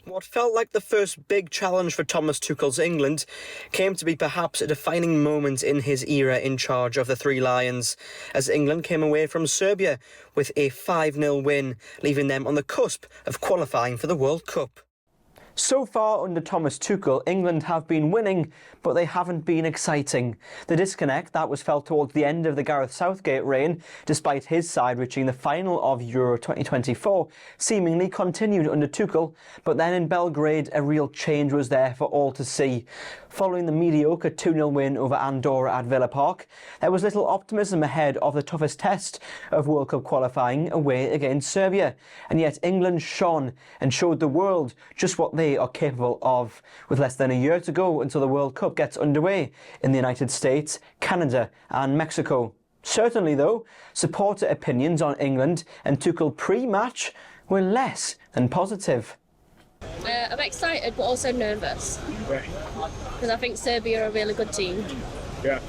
What felt like the first big challenge for Thomas Tuchel's England came to be perhaps a defining moment in his era in charge of the Three Lions, as England came away from Serbia with a 5-0 win, leaving them on the cusp of qualifying for the World Cup. So far under Thomas Tuchel, England have been winning, but they haven't been exciting. The disconnect that was felt towards the end of the Gareth Southgate reign, despite his side reaching the final of Euro 2024, seemingly continued under Tuchel, but then in Belgrade a real change was there for all to see. Following the mediocre 2-0 win over Andorra at Villa Park, there was little optimism ahead of the toughest test of World Cup qualifying away against Serbia, and yet England shone and showed the world just what they are capable of, with less than a year to go until the World Cup gets underway in the United States, Canada and Mexico. Certainly though, supporter opinions on England and Tuchel pre-match were less than positive. I'm excited but also nervous because I think Serbia are a really good team. Yeah.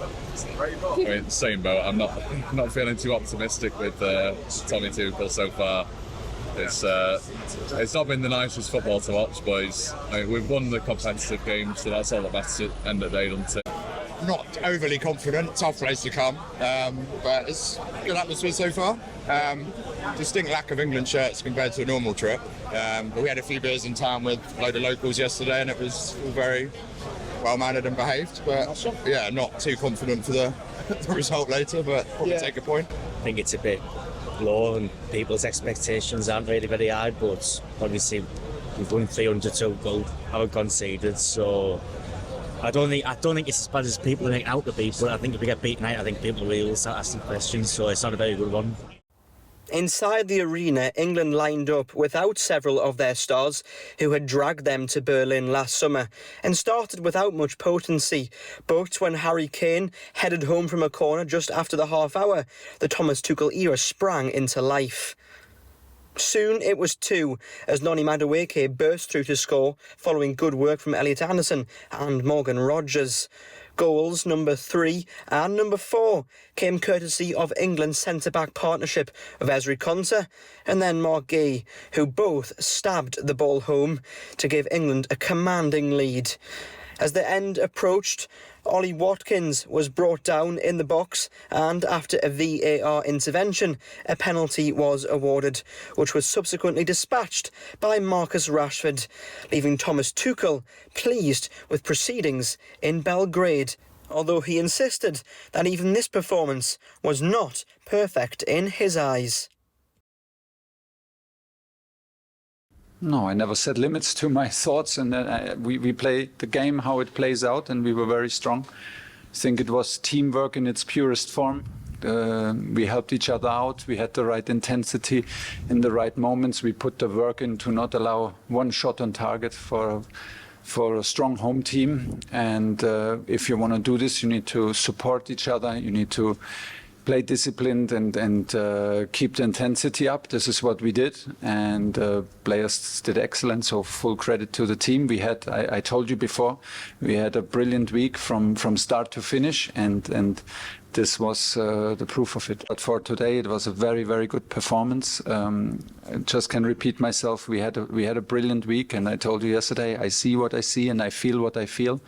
I mean, same boat. I'm not feeling too optimistic with Tommy Tuchel so far. It's not been the nicest football to watch, boys. We've won the competitive games, so that's all that matters at the end of the day, doesn't it? Not overly confident, tough place to come, but it's good atmosphere so far. Distinct lack of England shirts compared to a normal trip. But we had a few beers in town with a load of locals yesterday, and it was all very well-mannered and behaved. But yeah, not too confident for the result later, but probably take a point. I think it's a bit low and people's expectations aren't really very high, but obviously we've won 300 goals, haven't conceded, so I don't think it's as bad as people make out to be, but I think if we get beaten out, I think people will start asking questions, so it's not a very good one. Inside the arena, England lined up without several of their stars who had dragged them to Berlin last summer and started without much potency. But when Harry Kane headed home from a corner just after the half hour, the Thomas Tuchel era sprang into life. Soon it was 2 as Noni Madueke burst through to score following good work from Elliot Anderson and Morgan Rogers. Goals number 3 and number 4 came courtesy of England's centre-back partnership of Ezri Konsa and then Mark Gay, who both stabbed the ball home to give England a commanding lead. As the end approached, Ollie Watkins was brought down in the box and after a VAR intervention, a penalty was awarded, which was subsequently dispatched by Marcus Rashford, leaving Thomas Tuchel pleased with proceedings in Belgrade, although he insisted that even this performance was not perfect in his eyes. No, I never set limits to my thoughts, and we play the game how it plays out, and we were very strong. I think it was teamwork in its purest form. We helped each other out. We had the right intensity in the right moments. We put the work in to not allow one shot on target for a strong home team. And if you want to do this, you need to support each other. You need to play disciplined and keep the intensity up. This is what we did, and players did excellent, so full credit to the team. We had, I told you before, we had a brilliant week from start to finish, and this was the proof of it. But for today, it was a very, very good performance. I just can repeat myself, we had a brilliant week, and I told you yesterday, I see what I see and I feel what I feel.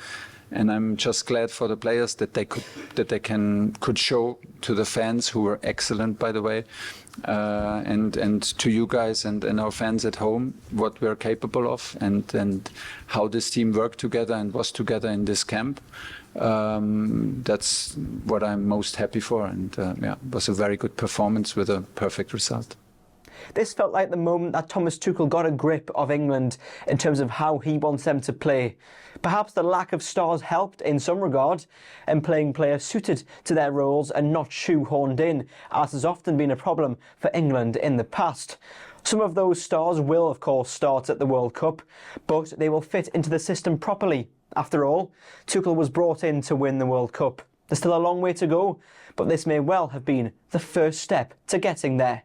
And I'm just glad for the players that they could show to the fans, who were excellent, by the way, and to you guys and our fans at home, what we're capable of and how this team worked together and was together in this camp. That's what I'm most happy for, and yeah, it was a very good performance with a perfect result. This felt like the moment that Thomas Tuchel got a grip of England in terms of how he wants them to play. Perhaps the lack of stars helped in some regard, and playing players suited to their roles and not shoehorned in, as has often been a problem for England in the past. Some of those stars will, of course, start at the World Cup, but they will fit into the system properly. After all, Tuchel was brought in to win the World Cup. There's still a long way to go, but this may well have been the first step to getting there.